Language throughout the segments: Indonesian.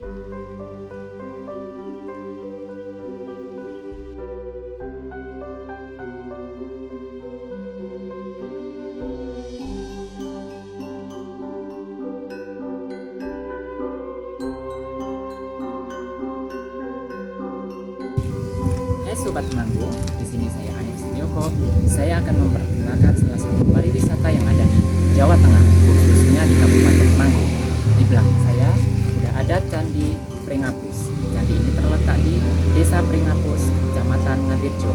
Hai Sobat Temanggung, di sini saya Hanif Setioko. Saya akan memperkenalkan salah satu pariwisata yang ada di Jawa Tengah, khususnya di Kabupaten Temanggung. Di belakang saya sudah ada Candi Pringapus. Candi ini terletak di Desa Pringapus, Kecamatan Ngadirjo.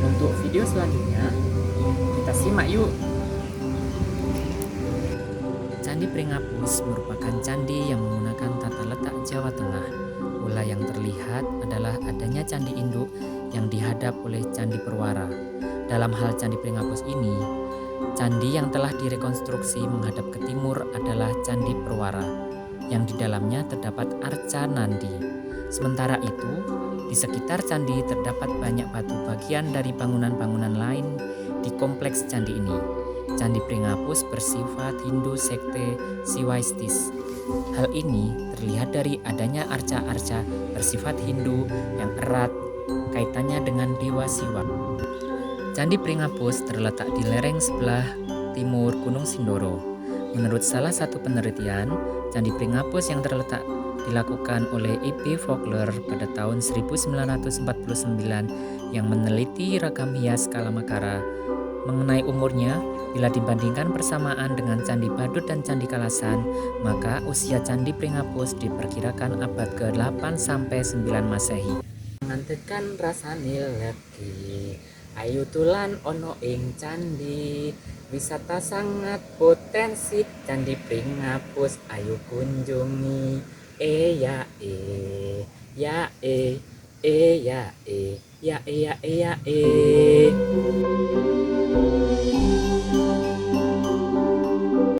Untuk video selanjutnya, kita simak yuk. Candi Pringapus merupakan candi yang menggunakan tata letak Jawa Tengah. Pola yang terlihat adalah adanya candi induk yang dihadap oleh Candi Perwara. Dalam hal Candi Pringapus ini, candi yang telah direkonstruksi menghadap ke timur adalah Candi Perwara, yang di dalamnya terdapat arca Nandi. Sementara itu, di sekitar candi terdapat banyak batu bagian dari bangunan-bangunan lain di kompleks candi ini. Candi Pringapus bersifat Hindu sekte Siwaistis. Hal ini terlihat dari adanya arca-arca bersifat Hindu yang erat kaitannya dengan Dewa Siwa. Candi Pringapus terletak di lereng sebelah timur Gunung Sindoro. Menurut salah satu penelitian, Candi Pringapus yang terletak dilakukan oleh E.P. Vogler pada tahun 1949 yang meneliti ragam hias Kalamakara. Mengenai umurnya, bila dibandingkan persamaan dengan Candi Badut dan Candi Kalasan, maka usia Candi Pringapus diperkirakan abad ke-8 sampai 9 Masehi. Ngantekan rasane legi, ayu tulan ono ing candi, wisata sangat potensi, Candi Pringapus ayu kunjungi. Ya ya ya ya ya ya ya.